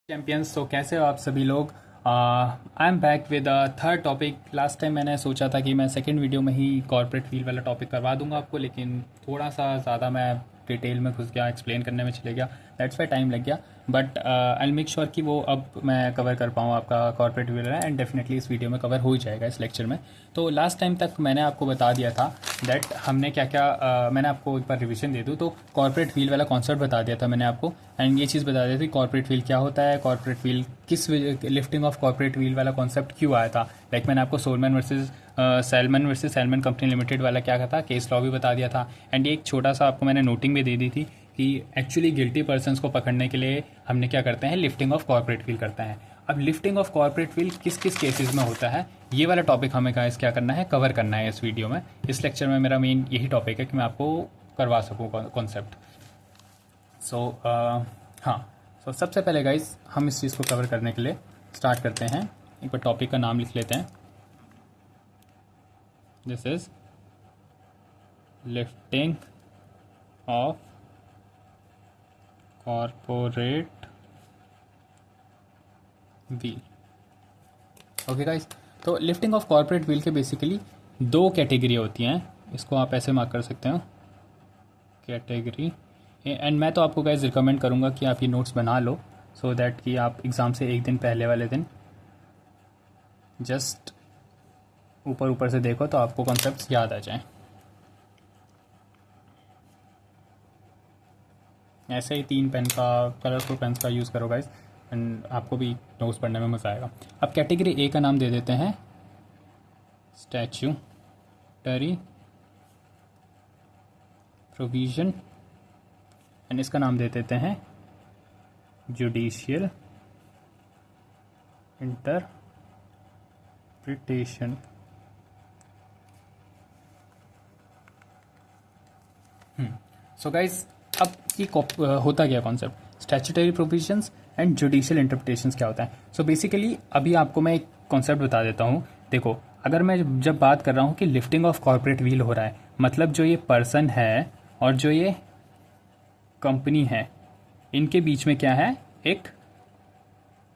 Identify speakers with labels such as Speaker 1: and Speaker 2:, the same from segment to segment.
Speaker 1: Champions. तो कैसे हो आप सभी लोग। I am back with third topic. Last time मैंने सोचा था कि मैं सेकंड वीडियो में ही कॉर्पोरेट फील्ड वाला टॉपिक करवा दूंगा आपको, लेकिन थोड़ा सा ज़्यादा मैं डिटेल में घुस गया, एक्सप्लेन करने में चले गया, दैट्स वाई टाइम लग गया। But I will make sure कि वो अब मैं कवर कर पाऊँ आपका कॉर्पोरेट फील्ड है, एंड डेफिनेटली इस वीडियो में कवर हो ही जाएगा इस लेक्चर में। तो लास्ट टाइम तक मैंने आपको बता दिया था दैट हमने क्या क्या मैंने आपको एक बार रिविजन दे दूँ तो कॉर्पोरेट फील्ड वाला कॉन्सेप्ट बता दिया था मैंने आपको, एंड ये चीज़ बता दी थी कॉर्पोरेट फील्ड क्या होता है, कॉर्पोरेट फील्ड किस लिफ्टिंग ऑफ कॉर्पोरेट फील्ड वाला कॉन्सेप्ट क्यों आया था। लाइक मैंने आपको सोलमैन वर्सेस सैलमन कंपनी लिमिटेड वाला क्या था, केस लॉ भी बता दिया था। एंड एक छोटा सा आपको मैंने नोटिंग भी दे दी थी कि एक्चुअली गिल्टी पर्सनस को पकड़ने के लिए हमने क्या करते हैं, लिफ्टिंग ऑफ कॉर्पोरेट फील्ड करते हैं। अब लिफ्टिंग ऑफ कॉर्पोरेट फील्ड किस किस केसेस में होता है, ये वाला टॉपिक हमें क्या करना है, कवर करना है इस वीडियो में। इस लेक्चर में मेरा मेन यही टॉपिक है कि मैं आपको करवा सकूँ कॉन्सेप्ट। हाँ, सो सबसे पहले गाइज हम इस चीज़ को कवर करने के लिए स्टार्ट करते हैं। एक बार टॉपिक का नाम लिख लेते हैं। This is lifting of corporate wheel. Okay guys, तो लिफ्टिंग ऑफ कॉर्पोरेट व्हील के बेसिकली दो कैटेगरी होती हैं। इसको आप ऐसे मार्क कर सकते हो, कैटेगरी। एंड मैं तो आपको गाइज रिकमेंड करूँगा कि आप ये नोट्स बना लो सो दैट कि आप एग्ज़ाम से एक दिन पहले वाले दिन जस्ट ऊपर ऊपर से देखो तो आपको कॉन्सेप्ट्स याद आ जाएं। ऐसे ही 3 पेन का, कलरफुल पेन्स का यूज़ करो गाइज, एंड आपको भी नोट्स पढ़ने में मज़ा आएगा। अब कैटेगरी ए का नाम दे देते हैं स्टैट्यूटरी प्रोविजन, एंड इसका नाम दे देते हैं जुडिशियल इंटरप्रिटेशन। सो गाइज, अब ये होता क्या concept, statutory provisions and judicial interpretations क्या होता है। सो बेसिकली अभी आपको मैं एक कॉन्सेप्ट बता देता हूँ। देखो, अगर मैं जब बात कर रहा हूँ कि लिफ्टिंग ऑफ कॉर्पोरेट व्हील हो रहा है, मतलब जो ये पर्सन है और जो ये कंपनी है, इनके बीच में क्या है, एक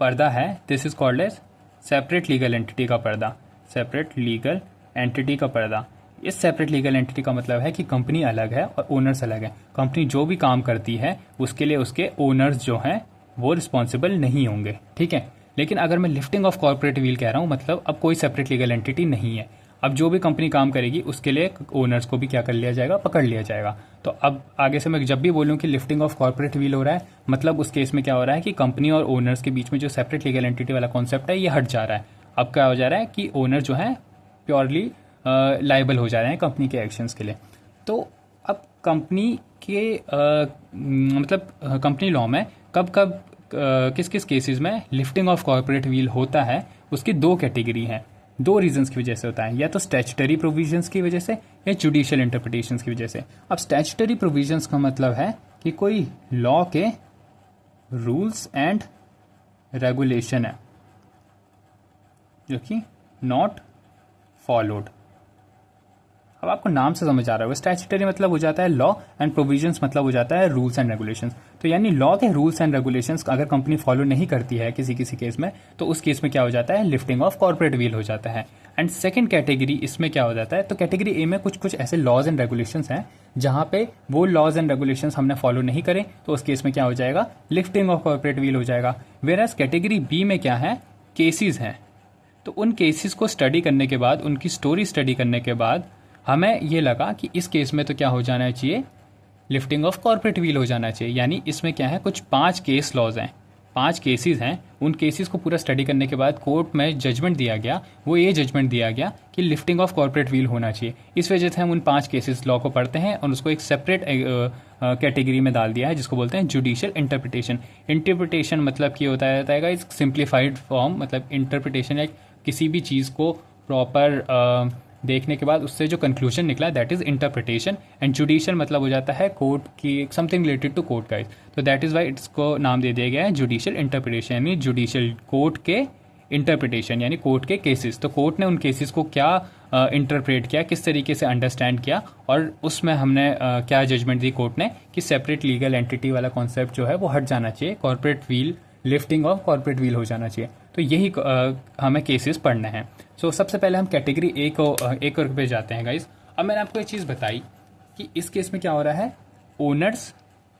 Speaker 1: पर्दा है। This is called as separate legal entity का पर्दा, सेपरेट लीगल एंटिटी का पर्दा। इस सेपरेट लीगल एंटिटी का मतलब है कि कंपनी अलग है और ओनर्स अलग है। कंपनी जो भी काम करती है उसके लिए उसके ओनर्स जो हैं वो रिस्पॉन्सिबल नहीं होंगे, ठीक है। लेकिन अगर मैं लिफ्टिंग ऑफ कॉर्पोरेट व्हील कह रहा हूँ, मतलब अब कोई सेपरेट लीगल एंटिटी नहीं है। अब जो भी कंपनी काम करेगी उसके लिए ओनर्स को भी क्या कर लिया जाएगा, पकड़ लिया जाएगा। तो अब आगे से मैं जब भी बोलूँ कि लिफ्टिंग ऑफ कॉर्पोरेट व्हील हो रहा है, मतलब उस केस में क्या हो रहा है कि कंपनी और ओनर्स के बीच में जो सेपरेट लीगल एंटिटी वाला कॉन्सेप्ट है ये हट जा रहा है। अब क्या हो जा रहा है कि ओनर जो है प्योरली लाइबल हो जा रहे हैं कंपनी के एक्शंस के लिए। तो अब कंपनी के मतलब कंपनी लॉ में कब कब किस किस केसेस में लिफ्टिंग ऑफ कॉर्पोरेट व्हील होता है, उसकी दो कैटेगरी हैं। दो रीजंस की वजह से होता है, या तो स्टैट्यूटरी प्रोविजंस की वजह से या जुडिशियल इंटरप्रिटेशंस की वजह से। अब स्टैट्यूटरी प्रोविजंस का मतलब है कि कोई लॉ के रूल्स एंड रेगुलेशन है जो कि नॉट फॉलोड। अब आपको नाम से समझ आ रहा होगा, स्टैट्यूटरी मतलब हो जाता है लॉ एंड प्रोविजंस मतलब हो जाता है रूल्स एंड रेगुलेशंस। तो यानी लॉ के रूल्स एंड रेगुलेशंस अगर कंपनी फॉलो नहीं करती है किसी किसी केस में, तो उस केस में क्या हो जाता है, लिफ्टिंग ऑफ कॉर्पोरेट व्हील हो जाता है। एंड सेकंड कैटेगरी इसमें क्या हो जाता है, तो कैटेगरी ए में कुछ कुछ ऐसे लॉज एंड रेगुलेशंस हैं जहां पे वो लॉज एंड रेगुलेशंस हमने फॉलो नहीं करे, तो उस केस में क्या हो जाएगा, लिफ्टिंग ऑफ कॉर्पोरेट व्हील हो जाएगा। वेयरएज कैटेगरी बी में क्या है, केसेस हैं। तो उन केसेस को स्टडी करने के बाद, उनकी स्टोरी स्टडी करने के बाद हमें ये लगा कि इस केस में तो क्या हो जाना चाहिए, लिफ्टिंग ऑफ कॉर्पोरेट व्हील हो जाना चाहिए। यानी इसमें क्या है, कुछ 5 केस लॉज हैं, 5 केसेस हैं। उन केसेस को पूरा स्टडी करने के बाद कोर्ट में जजमेंट दिया गया, वो ये जजमेंट दिया गया कि लिफ्टिंग ऑफ कॉर्पोरेट व्हील होना चाहिए। इस वजह से हम उन 5 केसेस लॉ को पढ़ते हैं और उसको एक सेपरेट कैटेगरी में डाल दिया है जिसको बोलते हैं जुडिशियल इंटरप्रिटेशन। इंटरप्रिटेशन मतलब कि होता है इस सिंप्लीफाइड फॉर्म, मतलब इंटरप्रिटेशन है किसी भी चीज़ को प्रॉपर देखने के बाद उससे जो कंक्लूजन निकला, that is interpretation. And judicial मतलब हो जाता है कोर्ट की, something related to court guys. तो दैट इज वाई इसको नाम दे दिया गया है जुडिशियल इंटरप्रिटेशन, यानी जुडिशियल कोर्ट के इंटरप्रिटेशन, यानी कोर्ट के केसेस। तो कोर्ट ने उन केसेस को क्या इंटरप्रेट किया, किस तरीके से अंडरस्टैंड किया, और उसमें हमने क्या जजमेंट दी कोर्ट ने कि सेपरेट लीगल एंटिटी वाला कॉन्सेप्ट जो है वो हट जाना चाहिए, corporate wheel lifting of corporate wheel हो जाना चाहिए। तो यही हमें केसेस पढ़ने हैं। सो सबसे पहले हम कैटेगरी ए पे जाते हैं गाइज। अब मैंने आपको एक चीज़ बताई कि इस केस में क्या हो रहा है, ओनर्स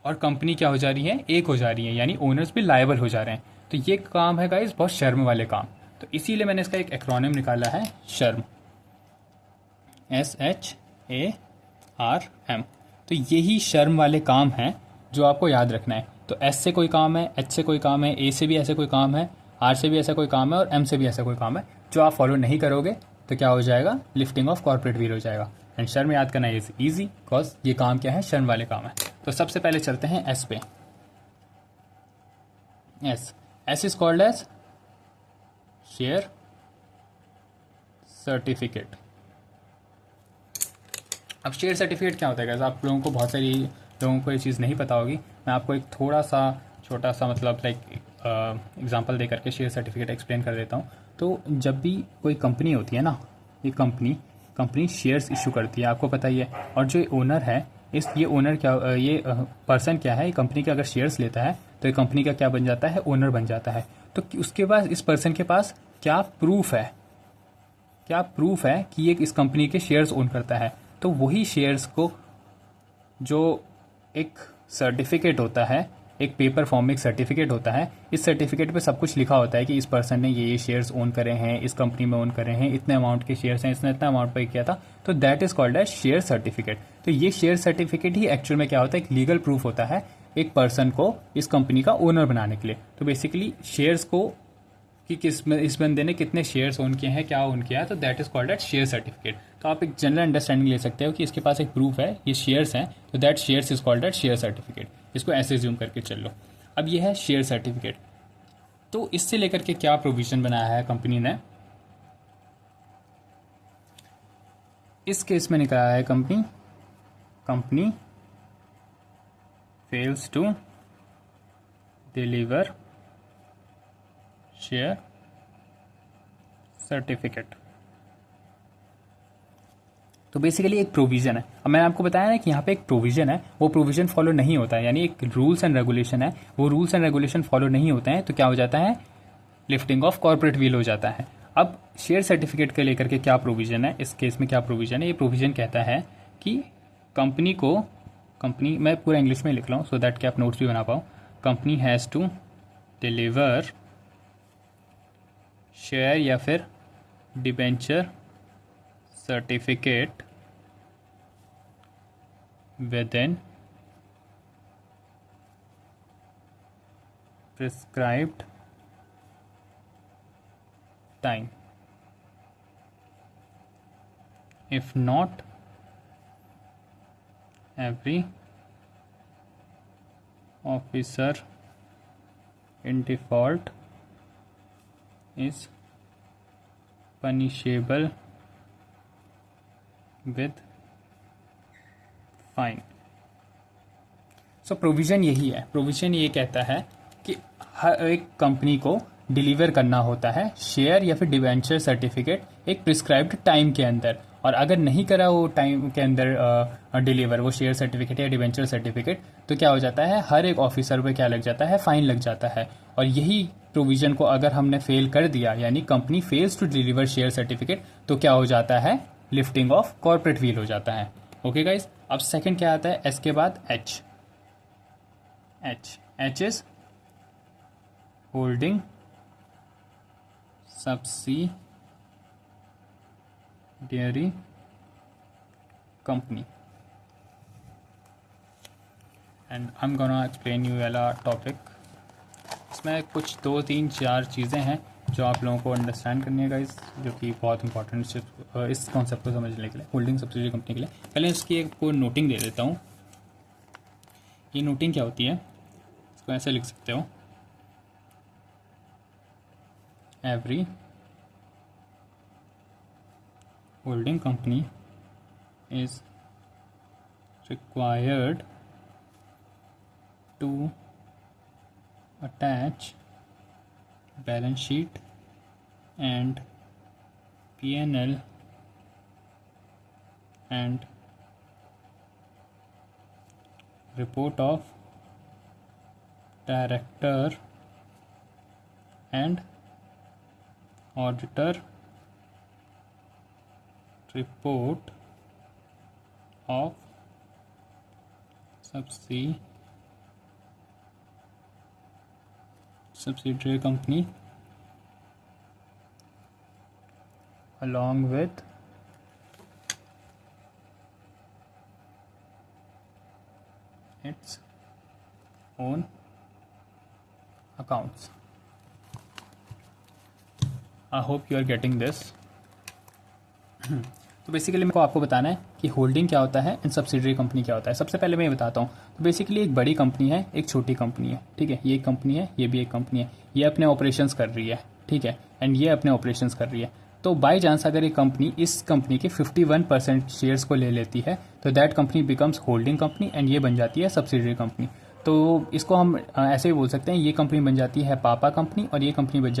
Speaker 1: और कंपनी क्या हो जा रही है, एक हो जा रही है, यानी ओनर्स भी लायबल हो जा रहे हैं। तो ये काम है गाइज बहुत शर्म वाले काम। तो इसीलिए मैंने इसका एक एक्रोनिम निकाला है, शर्म, SHARM। तो यही शर्म वाले काम हैं जो आपको याद रखना है। तो एस से कोई काम है, एच से कोई काम है, ए से भी ऐसे कोई काम है, आर से भी ऐसा कोई काम है और एम से भी ऐसा कोई काम है जो आप फॉलो नहीं करोगे तो क्या हो जाएगा, लिफ्टिंग ऑफ कॉर्पोरेट व्हील हो जाएगा। एंड शर्म याद करना इज ईजी बिकॉज ये काम क्या है, शर्म वाले काम है। तो सबसे पहले चलते हैं एस पे। S is called as share certificate. अब शेयर सर्टिफिकेट क्या होता है गाइस, आप लोगों को बहुत सारी लोगों को ये चीज़ नहीं पता होगी। मैं आपको एक थोड़ा सा छोटा सा मतलब लाइक एग्जांपल दे करके शेयर सर्टिफिकेट एक्सप्लेन कर देता हूँ। तो जब भी कोई कंपनी होती है ना, ये कंपनी शेयर्स इशू करती है, आपको पता ही है। और जो ओनर है ये ओनर क्या, ये पर्सन क्या है, ये कंपनी के अगर शेयर्स लेता है तो ये कंपनी का क्या बन जाता है, ओनर बन जाता है। तो उसके पास, इस पर्सन के पास क्या प्रूफ है कि ये इस कंपनी के शेयर्स ओन करता है। तो वही शेयर्स को जो एक सर्टिफिकेट होता है, एक पेपर फॉर्म में एक सर्टिफिकेट होता है, इस सर्टिफिकेट पे सब कुछ लिखा होता है कि इस पर्सन ने ये शेयर्स ओन करे हैं, इस कंपनी में ओन करे हैं, इतने अमाउंट के शेयर्स हैं, इसने इतना अमाउंट पे किया था। तो that is called as share certificate. तो ये शेयर सर्टिफिकेट ही एक्चुअल में क्या होता है, एक लीगल प्रूफ होता है एक पर्सन को इस कंपनी का ओनर बनाने के लिए। तो बेसिकली शेयर्स को कि इस बंदे ने कितने शेयर्स ओन किए हैं, क्या ओन किया है, तो that is called eight share certificate. तो आप एक जनरल अंडरस्टैंडिंग ले सकते हो कि इसके पास एक प्रूफ है, ये शेयर्स हैं, तो that shares is called eight share certificate. इसको ऐसे ज्यूम करके चल लो। अब ये है शेयर सर्टिफिकेट। तो इससे लेकर के क्या प्रोविजन बनाया है कंपनी ने, इस केस में निकाला है company fails to deliver share certificate. तो बेसिकली एक प्रोविजन है। अब मैंने आपको बताया ना कि यहाँ पे एक प्रोविजन है, वो प्रोविजन फॉलो नहीं होता है, यानी एक रूल्स एंड रेगुलेशन है, वो रूल्स एंड रेगुलेशन फॉलो नहीं होते हैं, तो क्या हो जाता है, लिफ्टिंग ऑफ कॉर्पोरेट व्हील हो जाता है। अब शेयर सर्टिफिकेट के लेकर के क्या प्रोविजन है, इस केस में क्या प्रोविजन है, ये प्रोविजन कहता है कि कंपनी मैं पूरा इंग्लिश में लिख रहा हूँ सो दैट कि आप नोट्स भी बना पाओ। Company has to deliver share या फिर debenture certificate within prescribed time. If not, every officer in default is punishable with fine. So provision यही है, प्रोविज़न ये कहता है कि हर एक कंपनी को डिलीवर करना होता है शेयर या फिर डिवेंचर सर्टिफिकेट एक प्रिस्क्राइब्ड टाइम के अंदर, और अगर नहीं करा वो टाइम के अंदर डिलीवर वो शेयर सर्टिफिकेट या डिवेंचर सर्टिफिकेट, तो क्या हो जाता है, हर एक ऑफिसर पे क्या लग जाता है, फाइन लग जाता है। और यही प्रोविज़न को अगर हमने फेल कर दिया, यानी company fails to deliver share certificate, तो क्या हो जाता है, लिफ्टिंग ऑफ कॉर्पोरेट व्हील हो जाता है। Okay guys. अब सेकंड क्या आता है, एस के बाद H is holding subsidiary company. And I am gonna explain you वाला टॉपिक। इसमें कुछ 2 3 4 चीज़ें हैं जो आप लोगों को अंडरस्टैंड करनी है गाइस, जो कि बहुत इंपॉर्टेंट इस कॉन्सेप्ट को समझने के लिए, होल्डिंग सब्सिडी कंपनी के लिए। पहले इसकी एक को नोटिंग दे देता हूँ। ये नोटिंग क्या होती है, इसको ऐसे लिख सकते हो, every holding company is required to attach balance sheet and P&L and report of director and auditor report of subsidiary company along with its own accounts. I hope you are getting this. तो basically मेरे को आपको बताना है कि holding क्या होता है एंड सब्सिडरी कंपनी क्या होता है। सबसे पहले मैं ये बताता हूँ। तो बेसिकली एक बड़ी कंपनी है, एक छोटी कंपनी है, ठीक है। ये एक कंपनी है, ये भी एक कंपनी है। ये अपने ऑपरेशंस कर रही है, ठीक है, एंड ये अपने ऑपरेशंस कर रही है। तो बाई चांस अगर एक कंपनी इस कंपनी के 51% शेयर्स को ले लेती है तो that company becomes holding company and ये बन जाती है सब्सिडरी कंपनी। तो इसको हम ऐसे ही बोल सकते हैं, ये कंपनी बन जाती है पापा कंपनी और ये कंपनी बन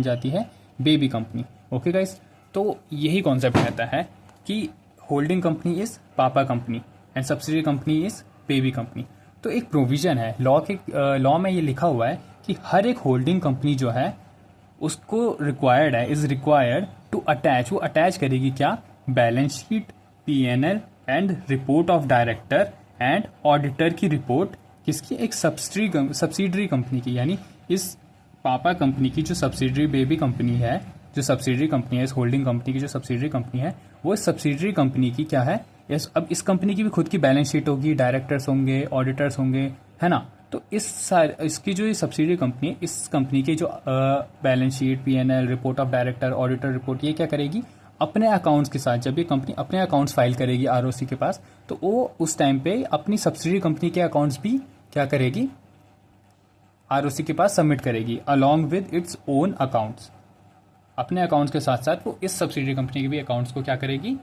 Speaker 1: जाती है बेबी कंपनी। ओके गाइस, तो यही कॉन्सेप्ट रहता है कि होल्डिंग कंपनी इज पापा company and subsidiary company is baby company. तो एक प्रोविजन है लॉ में ये लिखा हुआ है कि हर एक होल्डिंग कंपनी जो है उसको इज रिक्वायर्ड टू अटैच, वो अटैच करेगी क्या, balance sheet, PNL and report of director and auditor की रिपोर्ट किसकी, एक सब्सिडरी कंपनी की। यानी इस पापा कंपनी की जो सब्सिडरी बेबी कंपनी है, जो सब्सिडरी कंपनी है, इस होल्डिंग कंपनी की जो सब्सिडरी कंपनी है, वो सब्सिडरी कंपनी की क्या है, अब इस कंपनी की भी खुद की बैलेंस शीट होगी, डायरेक्टर्स होंगे, ऑडिटर्स होंगे, है ना। तो इसकी जो ये सब्सिडरी कंपनी है, इस कंपनी की जो balance sheet, PNL, report of director, auditor report, ये क्या करेगी, अपने अकाउंट्स के साथ, जब ये कंपनी अपने अकाउंट्स फाइल करेगी आरओसी के पास, तो वो उस टाइम पे अपनी सब्सिडरी कंपनी के अकाउंट्स भी क्या करेगी, आरओसी के पास सबमिट करेगी along with its own accounts. अपने अकाउंट्स के साथ साथ वो इस सब्सिडरी कंपनी के भी अकाउंट्स को क्या करेगी,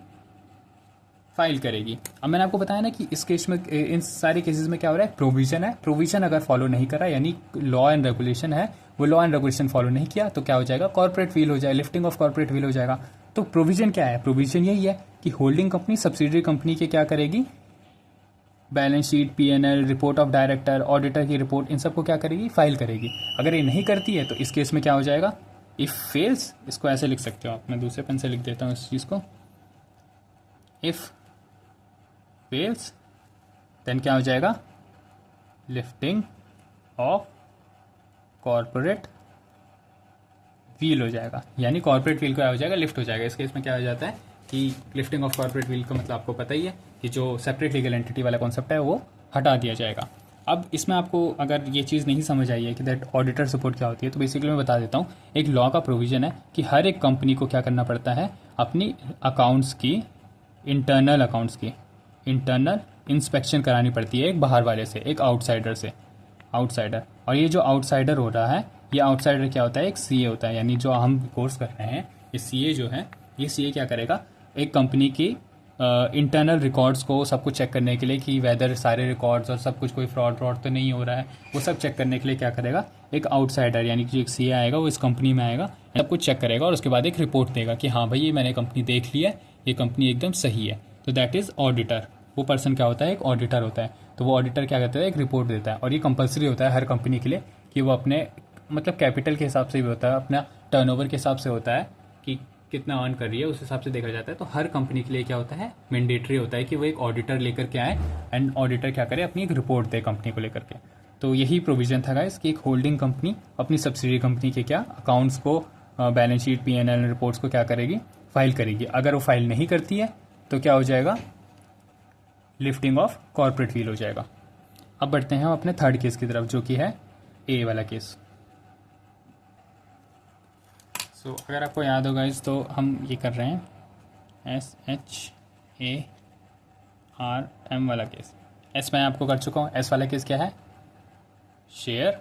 Speaker 1: फाइल करेगी। अब मैंने आपको बताया ना कि इस केस में, इन सारे केसेस में क्या हो रहा है, प्रोविजन है। प्रोविजन अगर फॉलो नहीं करा, यानी लॉ एंड रेगुलेशन है, वो लॉ एंड रेगुलेशन फॉलो नहीं किया तो क्या हो जाएगा, कॉर्पोरेट व्हील हो जाएगा, लिफ्टिंग ऑफ कॉर्पोरेट व्हील हो जाएगा। तो प्रोविजन क्या है, प्रोविजन यही है कि होल्डिंग कंपनी सब्सिडरी कंपनी के क्या करेगी, balance sheet, PNL, report of director, auditor की रिपोर्ट, इन सबको क्या करेगी, फाइल करेगी। अगर ये नहीं करती है तो इस केस में क्या हो जाएगा, इफ फेल्स, इसको ऐसे लिख सकते हो आप, मैं दूसरे पेन से लिख देता हूँ इस चीज को, इफ फेल्स देन क्या हो जाएगा, लिफ्टिंग ऑफ कॉर्पोरेट व्हील हो जाएगा। यानी कॉर्पोरेट व्हील क्या हो जाएगा, लिफ्ट हो जाएगा। इस केस में क्या हो जाता है कि लिफ्टिंग ऑफ कॉर्पोरेट व्हील का मतलब आपको पता ही है कि जो सेपरेट लीगल एंटिटी वाला कॉन्सेप्ट है वो हटा दिया जाएगा। अब इसमें आपको अगर ये चीज़ नहीं समझ आई है कि दैट ऑडिटर सपोर्ट क्या होती है, तो बेसिकली मैं बता देता हूँ। एक लॉ का प्रोविजन है कि हर एक कंपनी को क्या करना पड़ता है, अपनी अकाउंट्स की, इंटरनल अकाउंट्स की इंटरनल इंस्पेक्शन करानी पड़ती है एक बाहर वाले से, एक आउटसाइडर से, आउटसाइडर। और ये जो आउटसाइडर हो रहा है, ये आउटसाइडर क्या होता है, एक सीए होता है। यानी जो हम कोर्स कर रहे हैं, ये सीए जो है, ये सीए क्या करेगा, एक कंपनी की इंटरनल रिकॉर्ड्स को सब कुछ चेक करने के लिए कि वेदर सारे रिकॉर्ड्स और सब कुछ कोई फ्रॉड तो नहीं हो रहा है, वो सब चेक करने के लिए क्या करेगा, एक आउटसाइडर यानी कि जो एक सीए आएगा वो इस कंपनी में आएगा, सब कुछ चेक करेगा और उसके बाद एक रिपोर्ट देगा कि हाँ भाई ये मैंने कंपनी देख ली है, ये कंपनी एकदम सही है। तो दैट इज़ ऑडिटर। वो पर्सन क्या होता है, एक ऑडिटर होता है। तो वो ऑडिटर क्या करता है, एक रिपोर्ट देता है। और ये कंपलसरी होता है हर कंपनी के लिए कि वो अपने मतलब कैपिटल के हिसाब से भी होता है, अपना टर्नओवर के हिसाब से होता है कि कितना अर्न कर रही है, उस हिसाब से देखा जाता है। तो हर कंपनी के लिए क्या होता है, मैंडेटरी होता है कि वो एक ऑडिटर लेकर के आए एंड ऑडिटर क्या करे, अपनी एक रिपोर्ट दे कंपनी को लेकर के। तो यही प्रोविजन था गाइस कि एक होल्डिंग कंपनी अपनी सब्सिडरी कंपनी के क्या अकाउंट्स को, बैलेंस शीट, पीएनएल रिपोर्ट्स को क्या करेगी, फाइल करेगी। अगर वो फाइल नहीं करती है तो क्या हो जाएगा, लिफ्टिंग ऑफ कॉर्पोरेट व्हील हो जाएगा। अब बढ़ते हैं हम अपने थर्ड केस की तरफ, जो कि है ए वाला केस। सो अगर आपको याद होगा इस, तो हम ये कर रहे हैं SHARM वाला केस। एस मैं आपको कर चुका हूँ। एस वाला केस क्या है, शेयर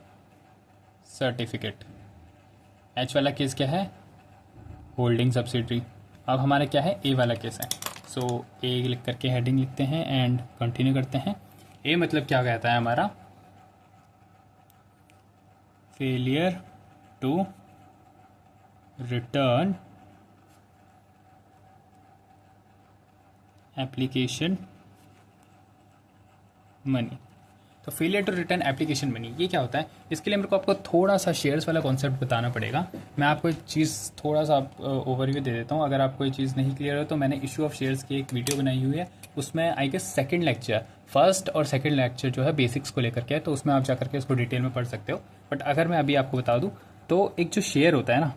Speaker 1: सर्टिफिकेट। एच वाला केस क्या है, होल्डिंग सब्सिडरी। अब हमारा क्या है, ए वाला केस है। सो ए लिख करके हेडिंग लिखते हैं एंड कंटिन्यू करते हैं। ए मतलब क्या कहता है हमारा, failure to return application money. तो failure to return application money, ये क्या होता है? इसके लिए मेरे को आपको थोड़ा सा शेयर्स वाला कॉन्सेप्ट बताना पड़ेगा। मैं आपको एक चीज़ थोड़ा सा ओवरव्यू दे देता हूँ। अगर आपको ये चीज़ नहीं क्लियर हो तो मैंने इशू ऑफ शेयर्स की एक वीडियो बनाई हुई है, उसमें I guess second lecture, first और सेकंड लेक्चर जो है बेसिक्स को लेकर के है, तो उसमें आप जाकर के इसको डिटेल में पढ़ सकते हो। बट अगर मैं अभी आपको बता दूँ तो एक जो शेयर होता है ना,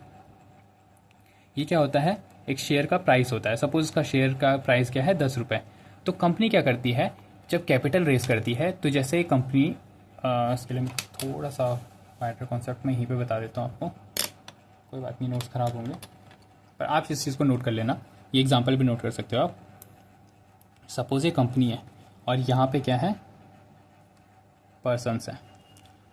Speaker 1: ये क्या होता है? एक शेयर का प्राइस होता है। सपोज इसका शेयर का प्राइस क्या है? 10 रुपये। तो कंपनी क्या करती है जब कैपिटल रेस करती है? तो जैसे कंपनी, इसके लिए मैं थोड़ा सा वाइडर कॉन्सेप्ट में यहीं पे बता देता हूँ आपको, कोई बात नहीं, नोट्स ख़राब होंगे, पर आप इस चीज़ को नोट कर लेना। ये एग्जांपल भी नोट कर सकते हो आप। सपोज ये कंपनी है और यहाँ पे क्या है? पर्सनस हैं।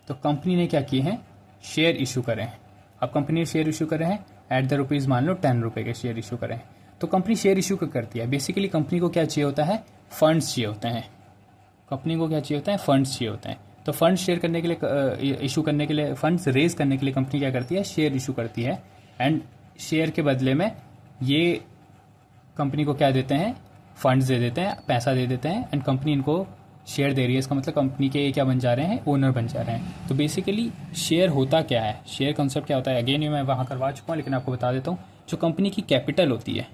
Speaker 1: तो कंपनी ने क्या किए हैं? शेयर इशू करे हैं। अब कंपनी ने शेयर इशू करे हैं एट द रुपीज़, मान लो 10 रुपये के शेयर इशू करें। तो कंपनी शेयर इशू क्यों करती है? बेसिकली कंपनी को क्या चाहिए होता है? फंड्स चाहिए होते हैं। कंपनी को क्या चाहिए होता है? फंड्स चाहिए होते हैं। तो फंड्स शेयर करने के लिए, इशू करने के लिए, फंड्स रेज करने के लिए कंपनी क्या करती है? शेयर इशू करती है। एंड शेयर के बदले में ये कंपनी को क्या देते हैं? फंड्स दे देते हैं, पैसा दे देते हैं, एंड कंपनी इनको शेयर दे रही है। इसका मतलब कंपनी के क्या बन जा रहे हैं? ओनर बन जा रहे हैं। तो बेसिकली शेयर होता क्या है? शेयर कॉन्सेप्ट क्या होता है? अगेन ये मैं वहाँ करवा चुका हूँ, लेकिन आपको बता देता हूँ। जो कंपनी की कैपिटल होती है,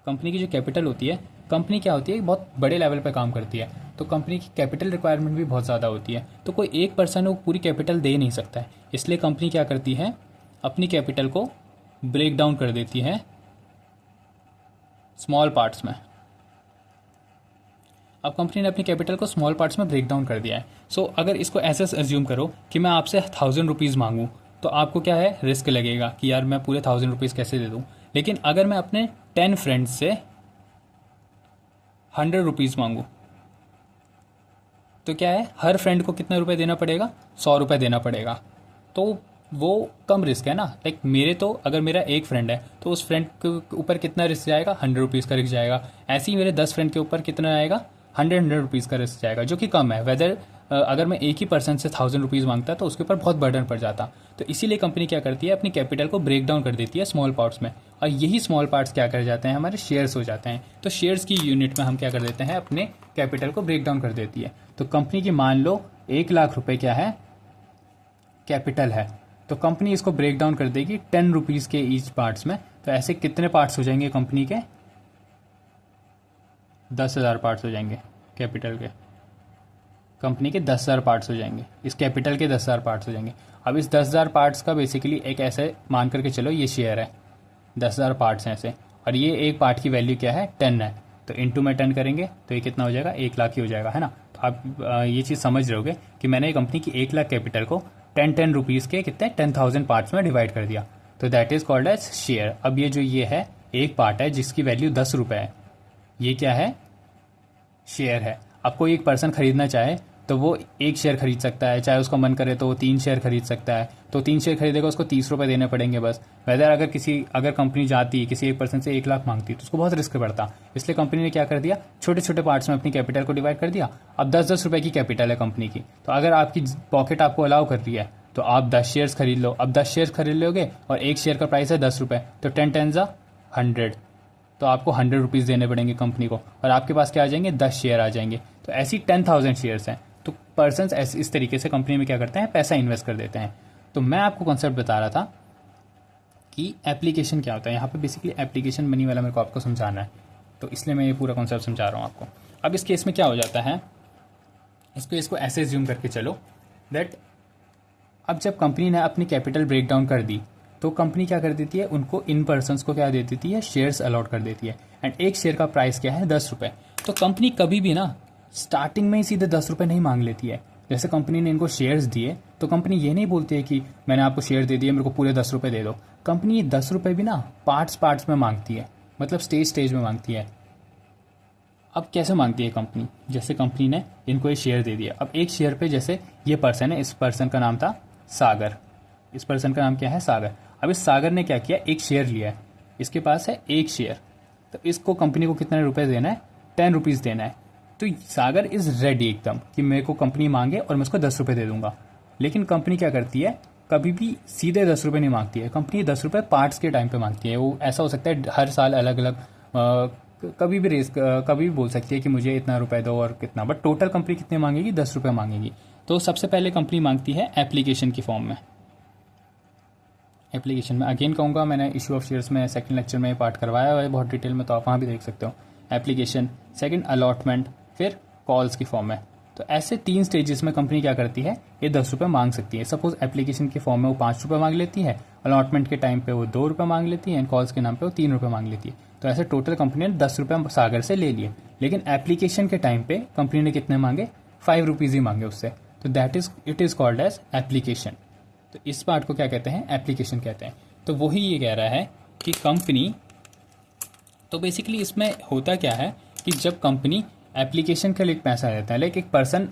Speaker 1: कंपनी की जो कैपिटल होती है, कंपनी क्या होती है? बहुत बड़े लेवल पे काम करती है, तो कंपनी की कैपिटल रिक्वायरमेंट भी बहुत ज़्यादा होती है। तो कोई एक पर्सन वो पूरी कैपिटल दे नहीं सकता है, इसलिए कंपनी क्या करती है? अपनी कैपिटल को ब्रेक डाउन कर देती है स्मॉल पार्ट्स में। अब कंपनी ने अपनी कैपिटल को स्मॉल पार्ट्स में ब्रेक डाउन कर दिया है। सो अगर इसको ऐसे एज्यूम करो कि मैं आपसे 1000 रुपीज़ मांगूँ, तो आपको क्या है? रिस्क लगेगा कि यार मैं पूरे 1000 रुपीज़ कैसे दे दूँ। लेकिन अगर मैं अपने 10 फ्रेंड्स से 100 रुपीज़ मांगूँ, तो क्या है? हर फ्रेंड को कितना रुपए देना पड़ेगा? 100 रुपये देना पड़ेगा। तो वो कम रिस्क है ना। लाइक मेरे तो, अगर मेरा एक फ्रेंड है तो उस फ्रेंड के ऊपर कितना रिस्क जाएगा? 100 रुपीज़ का रिस्क जाएगा। ऐसे ही मेरे 10 फ्रेंड के ऊपर कितना आएगा? 100 रुपीज़ का रिस्क जाएगा, जो कि कम है। वेदर अगर मैं एक ही पर्सन से 1000 रुपीज़ मांगता तो उसके ऊपर बहुत बर्डन पड़ जाता। तो इसीलिए कंपनी क्या करती है? अपनी कैपिटल को ब्रेक डाउन कर देती है स्मॉल पार्ट्स में, और यही स्मॉल पार्ट्स क्या कर जाते हैं? हमारे शेयर्स हो जाते हैं। तो शेयर्स की यूनिट में हम क्या कर देते हैं? अपने कैपिटल को ब्रेक डाउन कर देती है। तो कंपनी की मान लो 1 लाख रुपए क्या है? कैपिटल है। तो कंपनी इसको ब्रेक डाउन कर देगी 10 रुपीज़ के ईच पार्ट्स में। तो ऐसे कितने पार्ट्स हो जाएंगे कंपनी के? 10,000 पार्ट्स हो जाएंगे कैपिटल के। कंपनी के 10,000 पार्ट्स हो जाएंगे, इस कैपिटल के 10,000 पार्ट्स हो जाएंगे। अब इस 10,000 पार्ट्स का बेसिकली एक ऐसे मान करके चलो, ये शेयर है, 10,000 पार्ट्स हैं ऐसे, और ये एक पार्ट की वैल्यू क्या है? 10 है। तो इंटू में 10 करेंगे तो ये कितना हो जाएगा? 1 लाख ही हो जाएगा, है ना। तो आप ये चीज़ समझ रहे होगे कि मैंने कंपनी की 1 लाख कैपिटल को 10 रुपीज़ के कितने 10,000 पार्ट्स में डिवाइड कर दिया। तो that is called as share. अब ये जो ये है एक पार्ट है जिसकी वैल्यू 10 रुपये है, ये क्या है? शेयर है। अब कोई एक पर्सन खरीदना चाहे तो वो एक शेयर खरीद सकता है, चाहे उसका मन करे तो वो 3 शेयर खरीद सकता है। तो 3 शेयर खरीदेगा, उसको 30 रुपये देने पड़ेंगे बस। वेदर अगर कंपनी जाती किसी एक पर्सन से 1 लाख मांगती तो उसको बहुत रिस्क पड़ता। इसलिए कंपनी ने क्या कर दिया? छोटे छोटे पार्ट्स में अपनी कैपिटल को डिवाइड कर दिया। अब 10-10 रुपये की कैपिटल है कंपनी की, तो अगर आपकी पॉकेट आपको अलाउ कर रही है तो आप 10 शेयर्स खरीद लो। अब 10 शेयर खरीद लोगे और एक शेयर का प्राइस है 10 रुपये, तो 10 10 100, तो आपको 100 रुपीज़ देने पड़ेंगे कंपनी को, और आपके पास क्या आ जाएंगे? 10 शेयर आ जाएंगे। तो ऐसी 10,000 शेयर्स हैं। तो पर्सनस ऐसे इस तरीके से कंपनी में क्या करते हैं? पैसा इन्वेस्ट कर देते हैं। तो मैं आपको कॉन्सेप्ट बता रहा था कि एप्लीकेशन क्या होता है। यहाँ पे बेसिकली एप्लीकेशन मनी वाला मेरे को आपको समझाना है, तो इसलिए मैं ये पूरा कॉन्सेप्ट समझा रहा हूँ आपको। अब इस केस में क्या हो जाता है? इसको ऐसे ज्यूम करके चलो दैट अब जब कंपनी ने अपनी कैपिटल ब्रेक डाउन कर दी तो कंपनी क्या कर देती है? उनको इन पर्सनस को क्या दे देती है? शेयर्स अलॉट कर देती है। एंड एक शेयर का प्राइस क्या है? 10 रुपये। तो कंपनी कभी भी ना स्टार्टिंग में ही सीधे 10 रुपये नहीं मांग लेती है। जैसे कंपनी ने इनको शेयर्स दिए तो कंपनी ये नहीं बोलती है कि मैंने आपको शेयर दे दिए, मेरे को पूरे 10 रुपये दे दो। कंपनी ये 10 रुपये भी ना पार्ट्स में मांगती है, मतलब स्टेज में मांगती है। अब कैसे मांगती है कंपनी? जैसे कंपनी ने इनको ये शेयर दे दिया। अब एक शेयर पे जैसे ये पर्सन है, इस पर्सन का नाम था सागर, इस पर्सन का नाम क्या है? सागर। अब इस सागर ने क्या किया? एक शेयर लिया है, इसके पास है एक शेयर, तो इसको कंपनी को कितने रुपए देना है? 10 रुपीज़ देना है। तो सागर इज़ रेडी एकदम कि मेरे को कंपनी मांगे और मैं उसको 10 रुपये दे दूंगा। लेकिन कंपनी क्या करती है? कभी भी सीधे 10 रुपये नहीं मांगती है। कंपनी 10 रुपये पार्ट्स के टाइम पे मांगती है। वो ऐसा हो सकता है हर साल अलग अलग कभी भी कभी भी बोल सकती है कि मुझे इतना रुपए दो और कितना, बट टोटल कंपनी कितने मांगेगी, 10 रुपये मांगेगी। तो सबसे पहले कंपनी मांगती है एप्लीकेशन की फॉर्म में। एप्लीकेशन में अगेन कहूँगा, मैंने इशू ऑफ शेयर्स में सेकंड लेक्चर में पार्ट करवाया हुआ है बहुत डिटेल में, तो आप वहाँ भी देख सकते हो। एप्लीकेशन, सेकंड अलॉटमेंट, फिर कॉल्स की फॉर्म में। तो ऐसे 3 स्टेजेस में कंपनी क्या करती है, ये 10 रुपये मांग सकती है। सपोज एप्लीकेशन के फॉर्म में वो 5 रुपये मांग लेती है, अलॉटमेंट के टाइम पे वो 2 रुपये मांग लेती है, एंड कॉल्स के नाम पे वो 3 रुपये मांग लेती है। तो ऐसे टोटल कंपनी ने 10 रुपये सागर से ले लिए। लेकिन एप्लीकेशन के टाइम पे कंपनी ने कितने मांगे, 5 रुपीज़ ही मांगे उससे। तो that is it is called as application. तो इस पार्ट को क्या कहते हैं, एप्लीकेशन कहते हैं। तो वही ये कह रहा है कि कंपनी, तो बेसिकली इसमें होता क्या है कि जब कंपनी एप्लीकेशन के लिए पैसा देता है, लाइक एक पर्सन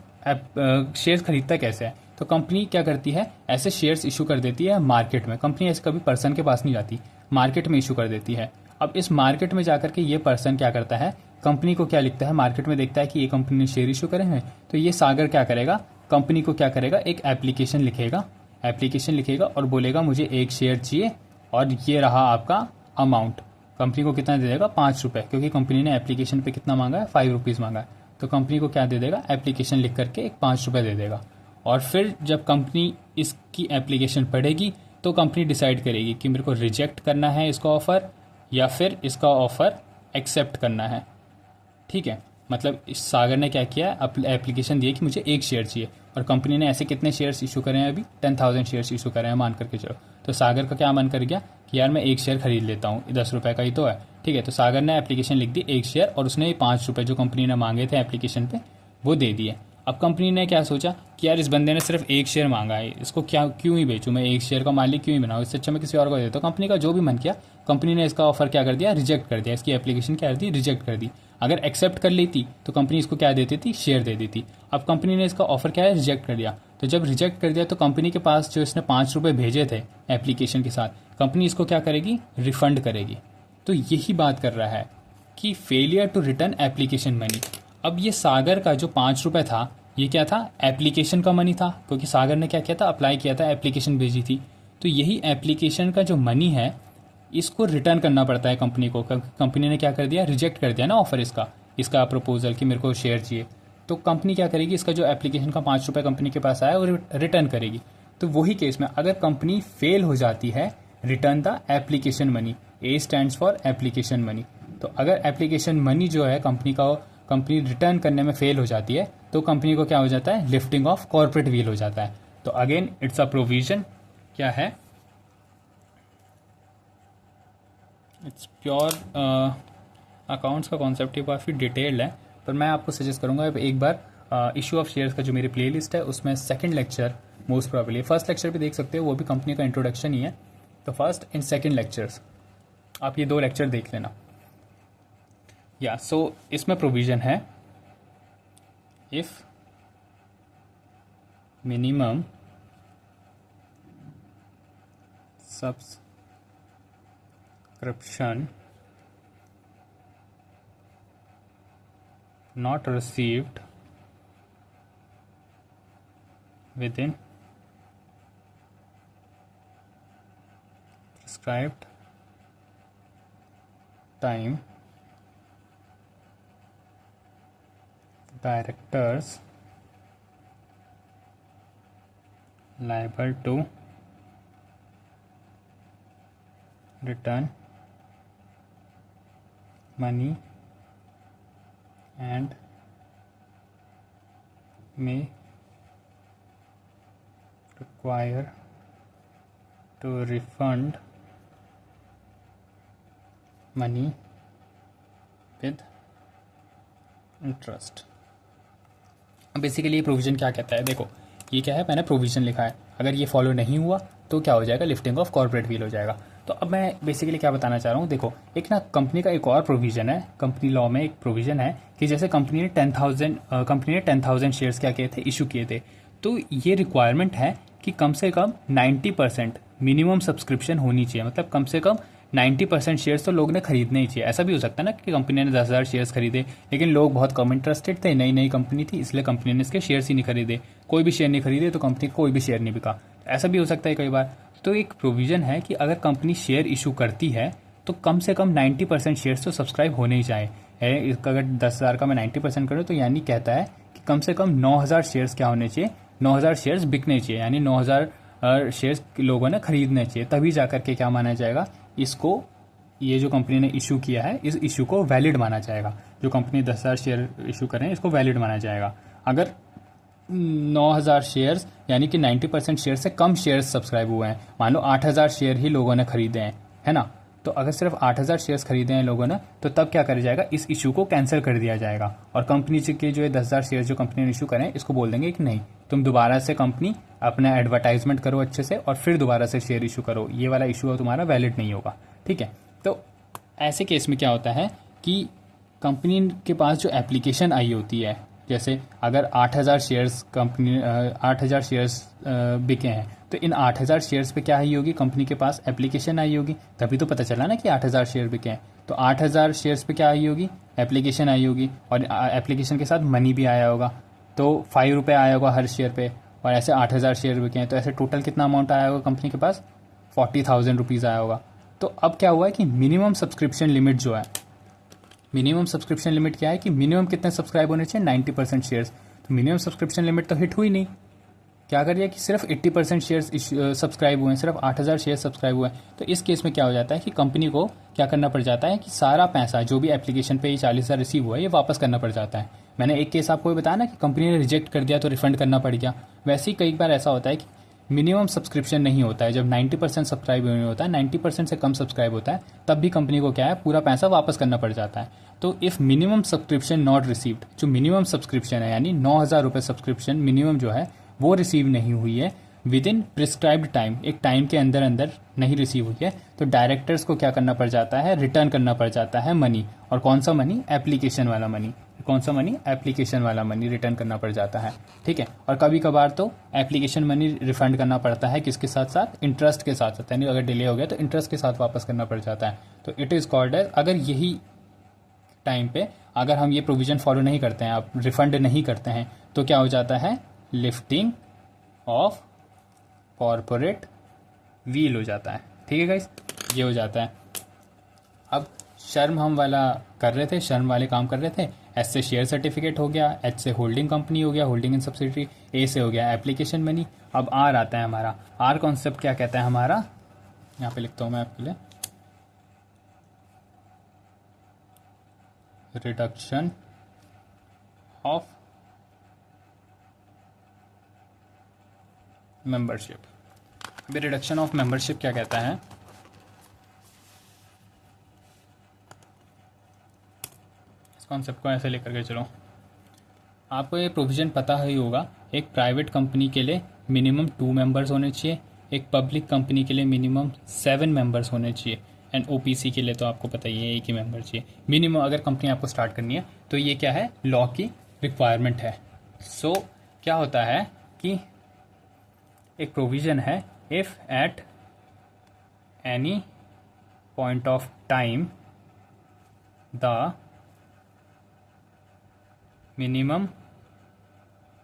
Speaker 1: शेयर्स खरीदता कैसे है, तो कंपनी क्या करती है, ऐसे शेयर्स इशू कर देती है मार्केट में। कंपनी ऐसे कभी पर्सन के पास नहीं जाती, मार्केट में इशू कर देती है। अब इस मार्केट में जाकर के ये पर्सन क्या करता है, कंपनी को क्या लिखता है, मार्केट में देखता है कि ये कंपनी ने शेयर इशू करे हैं, तो ये सागर क्या करेगा, कंपनी को क्या करेगा, एक एप्लीकेशन लिखेगा और बोलेगा मुझे एक शेयर चाहिए और ये रहा आपका अमाउंट। कंपनी को कितना दे देगा, 5 रुपये, क्योंकि कंपनी ने एप्लीकेशन पे कितना मांगा है, 5 रुपीज़ मांगा है। तो कंपनी को क्या दे देगा, एप्लीकेशन लिख करके एक 5 रुपये दे देगा। और फिर जब कंपनी इसकी एप्लीकेशन पढ़ेगी तो कंपनी डिसाइड करेगी कि मेरे को रिजेक्ट करना है इसका ऑफ़र या फिर इसका ऑफ़र एक्सेप्ट करना है। ठीक है, मतलब इस सागर ने क्या किया, एप्लीकेशन दिए कि मुझे एक शेयर चाहिए, और कंपनी ने ऐसे कितने शेयर्स इशू करे हैं, अभी 10,000 शेयर्स इशू करे हैं मान करके चलो। तो सागर का क्या मन कर गया कि यार मैं एक शेयर खरीद लेता हूँ, 10 रुपये का ही तो है। ठीक है, तो सागर ने एप्लीकेशन लिख दी एक शेयर, और उसने 5 रुपये जो कंपनी ने मांगे थे एप्लीकेशन पे वो दे दिए। अब कंपनी ने क्या सोचा कि यार इस बंदे ने सिर्फ एक शेयर मांगा है, इसको क्यों ही बेचूं, मैं एक शेयर का मालिक क्यों ही बनाऊँ, इससे अच्छा मैं किसी और को दे देता हूँ। कंपनी का जो भी मन किया, कंपनी ने इसका ऑफर क्या कर दिया, रिजेक्ट कर दिया, इसकी एप्लीकेशन क्या कर दी, रिजेक्ट कर दी। अगर एक्सेप्ट कर लेती तो कंपनी इसको क्या देती थी, शेयर दे देती। अब कंपनी ने इसका ऑफर क्या है, रिजेक्ट कर दिया। तो जब रिजेक्ट कर दिया तो कंपनी के पास जो इसने 5 रुपये भेजे थे एप्लीकेशन के साथ, कंपनी इसको क्या करेगी, रिफंड करेगी। तो यही बात कर रहा है कि failure to return application money. अब ये सागर का जो 5 रुपये था, ये क्या था, एप्लीकेशन का मनी था, क्योंकि सागर ने क्या किया था, अप्लाई किया था, एप्लीकेशन भेजी थी। तो यही एप्लीकेशन का जो मनी है इसको रिटर्न करना पड़ता है कंपनी को। कंपनी ने क्या कर दिया, रिजेक्ट कर दिया ना ऑफर इसका प्रपोजल कि मेरे को शेयर चाहिए। तो कंपनी क्या करेगी, इसका जो एप्लीकेशन का 5 रुपये कंपनी के पास आया वो रिटर्न करेगी। तो वही केस में अगर कंपनी फेल हो जाती है, return the application money, A stands for application money. तो अगर एप्लीकेशन मनी जो है कंपनी रिटर्न करने में फेल हो जाती है तो कंपनी को क्या हो जाता है, लिफ्टिंग ऑफ कॉर्पोरेट व्हील हो जाता है। तो अगेन इट्स अ प्रोविजन, क्या है, इट्स प्योर अकाउंट्स का कॉन्सेप्ट ही काफ़ी डिटेल्ड है, पर मैं आपको सजेस्ट करूंगा एक बार इशू ऑफ शेयर्स का जो मेरी प्लेलिस्ट है उसमें second lecture, most probably first lecture भी देख सकते हो, वो भी कंपनी का इंट्रोडक्शन ही है। तो फर्स्ट एंड सेकंड लेक्चर्स आप ये 2 लेक्चर देख लेना। या सो इसमें प्रोविजन है, if minimum subscription not received within prescribed time, directors liable to return money and may require to refund money with interest। Basically ये प्रोविज़न क्या कहता है, देखो ये क्या है, मैंने प्रोविज़न लिखा है, अगर ये फॉलो नहीं हुआ तो क्या हो जाएगा, लिफ्टिंग ऑफ कॉर्पोरेट व्हील हो जाएगा। तो अब मैं बेसिकली क्या बताना चाह रहा हूँ, देखो एक ना कंपनी का एक और प्रोविज़न है, कंपनी लॉ में एक प्रोविज़न है कि जैसे कंपनी ने 10,000 शेयर्स क्या किए थे, इशू किए थे, तो ये रिक्वायरमेंट है कि कम से कम 90% मिनिमम सब्सक्रिप्शन होनी चाहिए। मतलब कम से कम 90% शेयर्स तो लोग ने खरीदने ही चाहिए। ऐसा भी हो सकता है ना कि कंपनी ने 10,000 शेयर्स खरीदे लेकिन लोग बहुत कम इंटरेस्टेड थे, नई कंपनी थी इसलिए कंपनी ने इसके शेयर्स ही नहीं खरीदे, कोई भी शेयर नहीं खरीदे तो कंपनी कोई भी शेयर नहीं बिका। ऐसा भी हो सकता है कई बार। तो एक प्रोविज़न है कि अगर कंपनी शेयर इशू करती है तो कम से कम 90% शेयर्स तो सब्सक्राइब होने ही चाहिए। है, इसका अगर 10,000 का मैं 90% करूँ तो यानी कहता है कि कम से कम 9,000 शेयर्स क्या होने चाहिए, 9,000 शेयर्स बिकने चाहिए, यानी 9,000 शेयर्स लोगों ने खरीदने चाहिए, तभी जाकर के क्या माना जाएगा इसको, ये जो कंपनी ने इशू किया है इस इशू को वैलिड माना जाएगा। जो कंपनी 10,000 शेयर इशू कर रहे हैं इसको वैलिड माना जाएगा। अगर 9,000 शेयर्स यानी कि 90% शेयर से कम शेयर्स सब्सक्राइब हुए हैं, मान लो 8,000 शेयर ही लोगों ने खरीदे हैं, है ना, तो अगर सिर्फ 8,000 शेयर्स खरीदे हैं लोगों ने तो तब क्या करा जाएगा, इस इशू को कैंसिल कर दिया जाएगा और कंपनी के जो 10,000 शेयर जो कंपनी ने इशू करें इसको बोल देंगे कि नहीं, तुम दोबारा से कंपनी अपना एडवर्टाइजमेंट करो अच्छे से और फिर दोबारा से शेयर इशू करो, ये वाला इशू तुम्हारा वैलिड नहीं होगा। ठीक है, तो ऐसे केस में क्या होता है कि कंपनी के पास जो एप्लीकेशन आई होती है, जैसे अगर 8,000 शेयर्स कंपनी 8,000 शेयर्स बिके हैं तो इन 8,000 शेयर्स पे क्या आई होगी, कंपनी के पास एप्लीकेशन आई होगी, तभी तो पता चला ना कि 8,000 शेयर बिके हैं। तो 8,000 शेयर्स पे क्या आई होगी, एप्लीकेशन आई होगी, और एप्लीकेशन के साथ मनी भी आया होगा, तो 5 रुपये आया होगा हर शेयर पे, और ऐसे 8,000 शेयर बिके हैं तो ऐसे टोटल कितना अमाउंट आया होगा कंपनी के पास, 40,000 रुपीज़ आया होगा। तो अब क्या हुआ है कि मिनिमम सब्सक्रिप्शन लिमिट जो है, मिनिमम सब्सक्रिप्शन लिमिट क्या है कि मिनिमम कितने सब्सक्राइब होने चाहिए, 90% शेयर्स, तो मिनिमम सब्सक्रिप्शन लिमिट तो हिट हुई नहीं। क्या कर दिया कि सिर्फ 80% शेयर्स सब्सक्राइब हुए हैं, सिर्फ 8,000 शेयर सब्सक्राइब हुए हैं। तो इस केस में क्या हो जाता है कि कंपनी को क्या करना पड़ जाता है कि सारा पैसा जो भी एप्लीकेशन पे ये 40,000 रिसीव हुआ है ये वापस करना पड़ जाता है। मैंने एक केस आपको बताया ना कि कंपनी ने रिजेक्ट कर दिया तो रिफंड करना पड़ गया, वैसे ही कई बार ऐसा होता है कि मिनिमम सब्सक्रिप्शन नहीं होता है, जब 90% सब्सक्राइब नहीं होता है, 90% से कम सब्सक्राइब होता है, तब भी कंपनी को क्या है पूरा पैसा वापस करना पड़ जाता है। तो if minimum subscription not received, जो मिनिमम सब्सक्रिप्शन है यानी 9,000 रुपये सब्सक्रिप्शन मिनिमम जो है वो रिसीव नहीं हुई है विद इन प्रिस्क्राइब्ड टाइम, एक टाइम के अंदर अंदर नहीं रिसीव हुई है, तो डायरेक्टर्स को क्या करना पड़ जाता है, रिटर्न करना पड़ जाता है मनी। और कौन सा मनी, एप्लीकेशन वाला मनी, कौन सा मनी, एप्लीकेशन वाला मनी रिटर्न करना पड़ जाता है। ठीक है, और कभी कभार तो एप्लीकेशन मनी रिफंड करना पड़ता है, किसके साथ साथ, इंटरेस्ट के साथ साथ, यानी अगर डिले हो गया तो इंटरेस्ट के साथ वापस करना पड़ जाता है। तो इट इज़ कॉल्ड एज, अगर यही टाइम पे अगर हम ये प्रोविज़न फॉलो नहीं करते हैं, आप रिफंड नहीं करते हैं, तो क्या हो जाता है, लिफ्टिंग ऑफ कॉरपोरेट व्हील हो जाता है। ठीक है गाइस, ये हो जाता है। अब शर्म हम वाला कर रहे थे, शर्म वाले काम कर रहे थे, एस से शेयर सर्टिफिकेट हो गया, एच से होल्डिंग कंपनी हो गया, होल्डिंग इन सब्सिडरी, ए से हो गया एप्लीकेशन मनी। अब आर आता है हमारा, आर कॉन्सेप्ट क्या कहता है हमारा, यहाँ पे लिखता हूँ मैं आपके लिए, रिडक्शन ऑफ मेंबरशिप। अभी रिडक्शन ऑफ मेंबरशिप क्या कहता है, इस कॉन्सेप्ट को ऐसे लेकर के चलो, आपको ये प्रोविज़न पता ही होगा, एक प्राइवेट कंपनी के लिए मिनिमम 2 मेंबर्स होने चाहिए, एक पब्लिक कंपनी के लिए मिनिमम 7 मेंबर्स होने चाहिए, एंड ओपीसी के लिए तो आपको पता ही है एक ही मेंबर चाहिए मिनिमम, अगर कंपनी आपको स्टार्ट करनी है तो ये क्या है, लॉ की रिक्वायरमेंट है। सो क्या होता है कि एक प्रोविज़न है, if at any point of time the minimum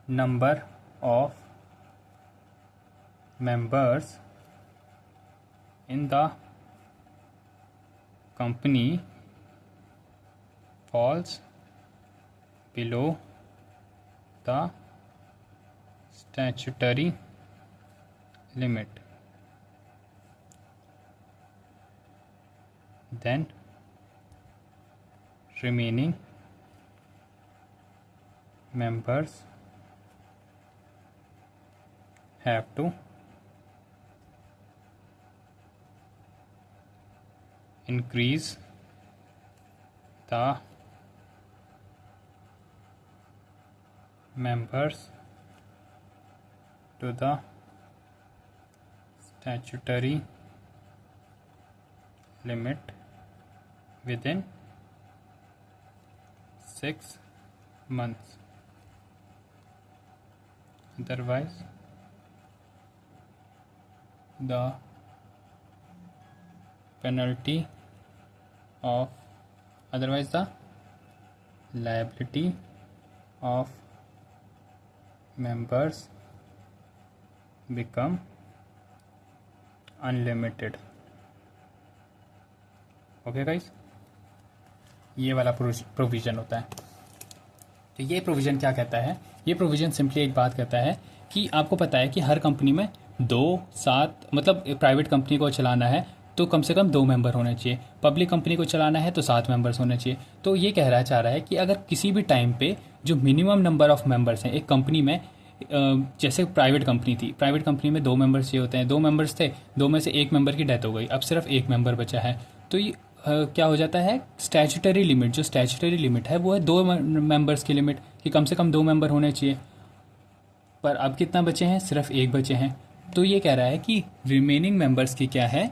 Speaker 1: number of members in the company falls below the statutory limit, then remaining members have to increase the members to the statutory limit within 6 months. Otherwise, the penalty of, otherwise the liability of members become unlimited. Okay guys, ये वाला provision होता है। तो ये provision क्या कहता है? ये प्रोविज़न सिंपली एक बात कहता है कि आपको पता है कि हर कंपनी में 2 7 मतलब प्राइवेट कंपनी को चलाना है तो कम से कम 2 मेंबर होने चाहिए, पब्लिक कंपनी को चलाना है तो 7 मेंबर्स होने चाहिए। तो ये चाह रहा है कि अगर किसी भी टाइम पे जो मिनिमम नंबर ऑफ मेंबर्स हैं एक कंपनी में, जैसे प्राइवेट कंपनी थी, प्राइवेट कंपनी में 2 मेंबर्स चाहिए होते हैं, 2 मेंबर्स थे, 2 में से एक मेंबर की डेथ हो गई, अब सिर्फ एक मेंबर बचा है, तो ये क्या हो जाता है, स्टैच्यूटरी लिमिट, जो स्टैच्यूटरी लिमिट है वो है 2 मेंबर्स की लिमिट, कि कम से कम 2 मेंबर होने चाहिए। पर अब कितना बचे हैं? सिर्फ एक बचे हैं। तो ये कह रहा है कि रिमेनिंग मेंबर्स की क्या है,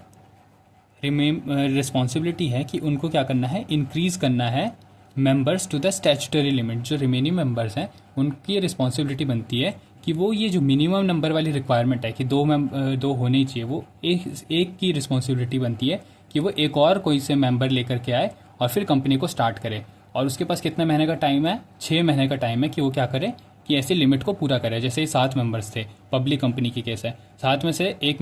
Speaker 1: रिस्पॉन्सिबिलिटी है कि उनको क्या करना है, इंक्रीज़ करना है members to the statutory limit. जो रिमेनिंग मेंबर्स हैं उनकी रिस्पॉन्सिबिलिटी बनती है कि वो ये जो मिनिमम नंबर वाली रिक्वायरमेंट है कि 2 होने ही चाहिए, वो एक की रिस्पॉन्सिबिलिटी बनती है कि वो एक और कोई से मेंबर लेकर के आए और फिर कंपनी को स्टार्ट करे। और उसके पास कितने महीने का टाइम है? 6 महीने का टाइम है कि वो क्या करे कि ऐसे लिमिट को पूरा करे। जैसे 7 मेंबर्स थे, पब्लिक कंपनी की केस है, 7 में से एक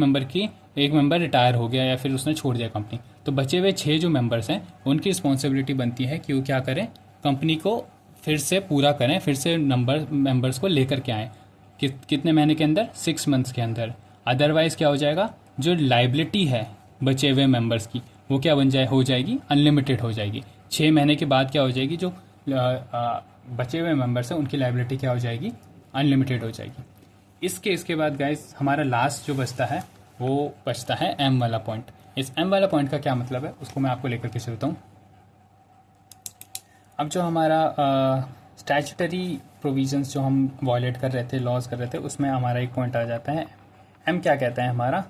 Speaker 1: मेंबर रिटायर हो गया या फिर उसने छोड़ दिया कंपनी, तो बचे हुए 6 जो मेंबर्स हैं उनकी रिस्पॉन्सिबिलिटी बनती है कि वो क्या करें, कंपनी को फिर से पूरा करें, फिर से मेंबर्स को लेकर के आएँ। कितने महीने के अंदर? 6 मंथ्स के अंदर। अदरवाइज़ क्या हो जाएगा, जो लाइबिलिटी है बचे हुए मेंबर्स की वो क्या हो जाएगी, अनलिमिटेड हो जाएगी। 6 महीने के बाद क्या हो जाएगी, जो बचे हुए मेंबर्स हैं उनकी लाइबिलिटी क्या हो जाएगी, अनलिमिटेड हो जाएगी। इसके बाद गाइस हमारा लास्ट जो बचता है वो बचता है एम वाला पॉइंट। इस एम वाला पॉइंट का क्या मतलब है उसको मैं आपको लेकर के चलता हूँ। अब जो हमारा स्टैच्यूटरी प्रोविजंस जो हम वॉयलेट कर रहे थे, लॉज कर रहे थे, उसमें हमारा एक पॉइंट आ जाता है एम। क्या कहता है हमारा?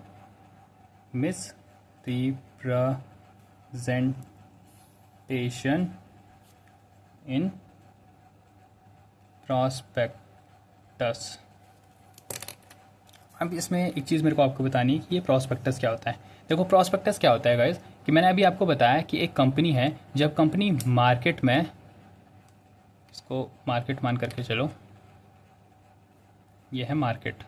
Speaker 1: मिस रिप्रेजेंटेशन इन प्रॉस्पेक्टस। अब इसमें एक चीज़ मेरे को आपको बतानी है कि ये प्रॉस्पेक्टस क्या होता है। देखो प्रॉस्पेक्टस क्या होता है गाइस, कि मैंने अभी आपको बताया कि एक कंपनी है, जब कंपनी मार्केट में, इसको मार्केट मान करके चलो, ये है मार्केट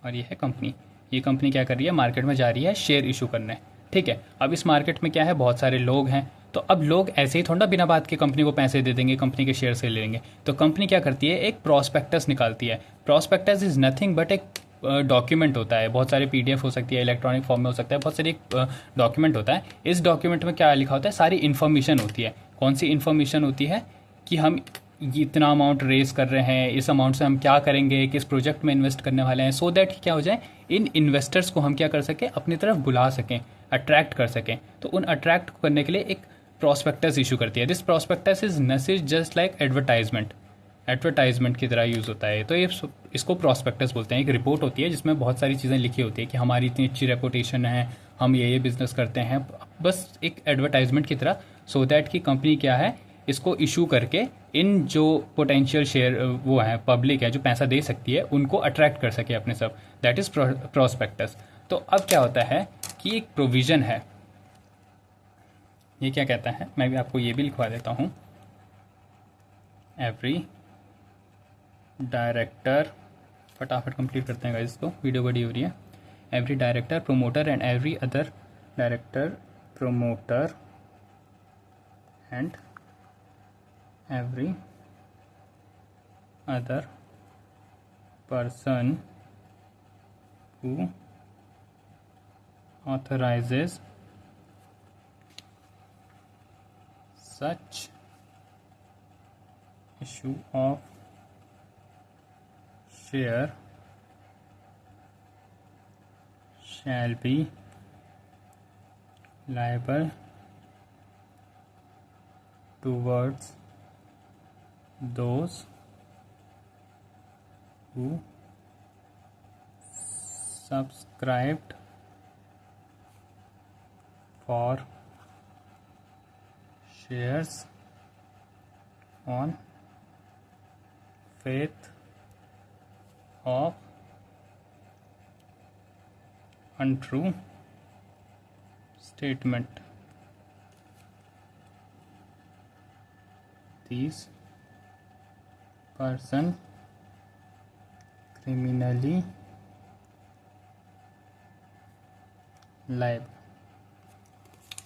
Speaker 1: और ये है कंपनी। ये कंपनी क्या कर रही है, मार्केट में जा रही है शेयर इशू करने, ठीक है। अब इस मार्केट में क्या है, बहुत सारे लोग हैं, तो अब लोग ऐसे ही थोड़ा बिना बात के कंपनी को पैसे दे देंगे, कंपनी के शेयर से ले लेंगे। तो कंपनी क्या करती है, एक प्रॉस्पेक्टस निकालती है। प्रॉस्पेक्टस इज़ नथिंग बट एक डॉक्यूमेंट होता है, बहुत सारे पीडीएफ हो सकती है, इलेक्ट्रॉनिक फॉर्म में हो सकता है, बहुत सारी डॉक्यूमेंट होता है। इस डॉक्यूमेंट में क्या लिखा होता है, सारी इन्फॉर्मेशन होती है। कौन सी इन्फॉर्मेशन होती है, कि हम इतना अमाउंट रेस कर रहे हैं, इस अमाउंट से हम क्या करेंगे, किस प्रोजेक्ट में इन्वेस्ट करने वाले हैं, सो दैट क्या हो जाए, इन इन्वेस्टर्स को हम क्या कर सकें, अपनी तरफ बुला सकें, अट्रैक्ट कर सकें। तो उन अट्रैक्ट करने के लिए एक प्रॉस्पेक्टस इशू करती है। This prospectus is not just like advertisement की तरह यूज़ होता है। तो ये इसको प्रॉस्पेक्टस बोलते हैं। एक रिपोर्ट होती है जिसमें बहुत सारी चीज़ें लिखी होती है कि हमारी इतनी अच्छी रेपुटेशन है, हम ये बिज़नेस करते हैं, बस एक एडवर्टाइजमेंट की तरह, सो दैट कि कंपनी क्या है, इसको इशू करके इन जो पोटेंशियल शेयर वो है, पब्लिक है जो पैसा दे सकती है, उनको अट्रैक्ट कर सके अपने सब। That is prospectus. तो अब क्या होता है कि एक प्रोविज़न है, ये क्या कहता है, मैं भी आपको ये भी लिखवा देता हूँ। एवरी डायरेक्टर, फटाफट कंप्लीट करते हैं गाइस इसको, वीडियो बड़ी हो रही है। Every director, promoter and every other director, promoter and every other person who authorizes such issue of share shall be liable towards those who subscribed for shares on faith of untrue statement. These person criminally liable.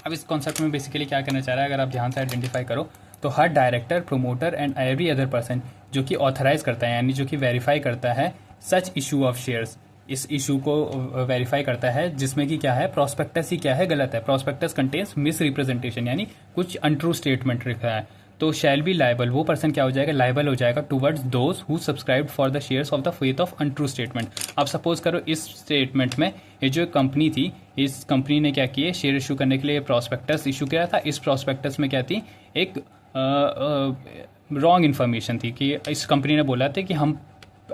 Speaker 1: अब इस concept में basically क्या करना चाह रहा है, अगर आप ध्यान से आइडेंटिफाई करो तो हर director, promoter and every other person जो कि ऑथराइज करता है यानी जो कि वेरीफाई करता है सच इशू ऑफ शेयर्स, इस इशू को वेरीफाई करता है जिसमें कि क्या है, प्रोस्पेक्टस ही क्या है, गलत है, प्रोस्पेक्टस कंटेन्स मिस रिप्रेजेंटेशन यानी कुछ अनट्रू स्टेटमेंट लिखा है, तो शैल बी लाइबल, वो पर्सन क्या हो जाएगा, लाइबल हो जाएगा towards those who subscribed for the shares of the faith of untrue statement. अब सपोज करो इस स्टेटमेंट में ये जो कंपनी थी, इस कंपनी ने क्या किए, शेयर इशू करने के लिए प्रोस्पेक्टस इशू किया था। इस प्रोस्पेक्टस में क्या थी, एक रॉन्ग इन्फॉर्मेशन थी कि इस कंपनी ने बोला था कि हम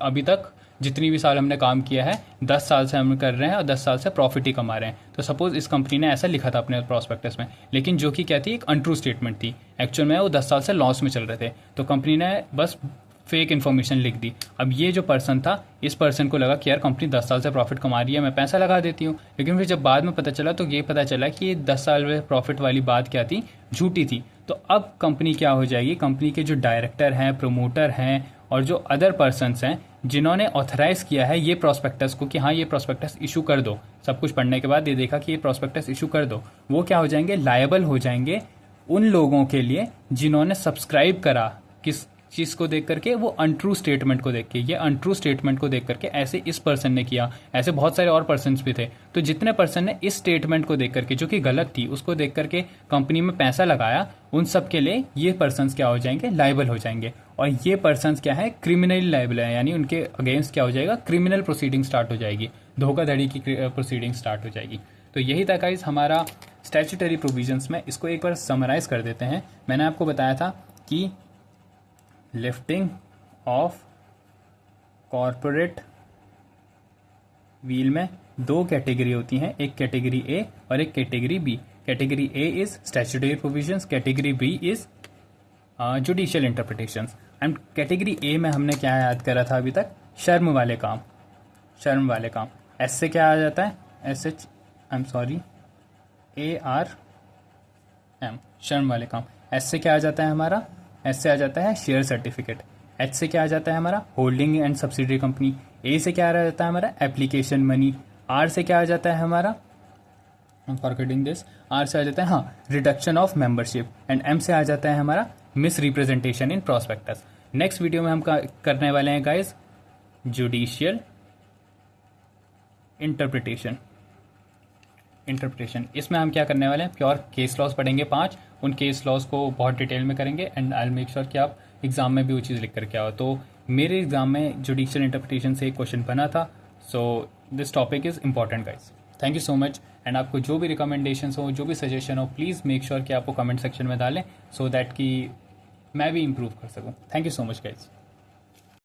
Speaker 1: अभी तक जितनी भी साल हमने काम किया है 10 साल से हम कर रहे हैं और 10 साल से प्रॉफिट ही कमा रहे हैं। तो सपोज इस कंपनी ने ऐसा लिखा था अपने प्रोस्पेक्टस में, लेकिन जो कि क्या थी, एक अनट्रू स्टेटमेंट थी, एक्चुअल में वो 10 साल से लॉस में चल रहे थे, तो कंपनी ने बस फेक इन्फॉर्मेशन लिख दी। अब ये जो पर्सन था, इस पर्सन को लगा कि यार कंपनी 10 साल से प्रॉफिट कमा रही है, मैं पैसा लगा देती हूँ, लेकिन फिर जब बाद में पता चला तो ये पता चला कि ये 10 साल में प्रॉफिट वाली बात क्या थी, झूठी थी। तो अब कंपनी क्या हो जाएगी, कंपनी के जो डायरेक्टर हैं, प्रोमोटर हैं और जो अदर पर्सनस हैं जिन्होंने ऑथराइज किया है ये प्रोस्पेक्टस को कि हाँ ये प्रोस्पेक्टस इशू कर दो, सब कुछ पढ़ने के बाद ये देखा कि ये प्रोस्पेक्टस इशू कर दो, वो क्या हो जाएंगे, लायबल हो जाएंगे उन लोगों के लिए जिन्होंने सब्सक्राइब करा किस चीज़ को देख करके, वो अनट्रू स्टेटमेंट को देख के, ये अनट्रू स्टेटमेंट को देख करके ऐसे इस पर्सन ने किया, ऐसे बहुत सारे और पर्सन्स भी थे। तो जितने पर्सन ने इस स्टेटमेंट को देख करके जो कि गलत थी उसको देख करके कंपनी में पैसा लगाया, उन सब के लिए ये पर्सन्स क्या हो जाएंगे, लाइबल हो जाएंगे। और ये पर्सन्स क्या है, क्रिमिनली लाइबल है, यानी उनके अगेंस्ट क्या हो जाएगा, क्रिमिनल प्रोसीडिंग स्टार्ट हो जाएगी, धोखाधड़ी की प्रोसीडिंग स्टार्ट हो जाएगी। तो यही था गाइस हमारा स्टैट्यूटरी प्रोविजंस में। इसको एक बार समराइज कर देते हैं। मैंने आपको बताया था कि लिफ्टिंग ऑफ कॉरपोरेट व्हील में 2 कैटेगरी होती हैं, एक कैटेगरी ए और एक category B. Category A is statutory provisions, category B is judicial interpretations. And category A में हमने क्या याद करा था अभी तक, शर्म वाले काम, शर्म वाले काम। एस से क्या आ जाता है, S H I am sorry ARM, शर्म वाले काम। एस से क्या आ जाता है हमारा, एस से आ जाता है शेयर सर्टिफिकेट। एच से क्या आ जाता है हमारा, होल्डिंग एंड सब्सिडरी कंपनी। ए से क्या आ जाता है हमारा, एप्लीकेशन मनी। आर से क्या आ जाता है हमारा, फॉरगेटिंग दिस, आर से आ जाता है हाँ reduction of membership. And M से आ जाता है हमारा misrepresentation in prospectus. Next video में हम करने वाले हैं गाइज जुडिशियल इंटरप्रिटेशन। इसमें हम क्या करने वाले हैं, प्योर केस लॉज पढ़ेंगे 5, उन केस लॉज को बहुत डिटेल में करेंगे and I will make sure कि आप एग्जाम में भी वो चीज़ लिख करके आओ। तो मेरे एग्जाम में जुडिशियल इंटरप्रिटेशन से एक क्वेश्चन बना था। So this topic is important guys. Thank you so much. And आपको जो भी रिकमेंडेशन हो, जो भी सजेशन हो, प्लीज़ मेक श्योर कि आपको कमेंट सेक्शन में डालें सो दैट कि मैं भी इम्प्रूव कर सकूँ। Thank you so much guys.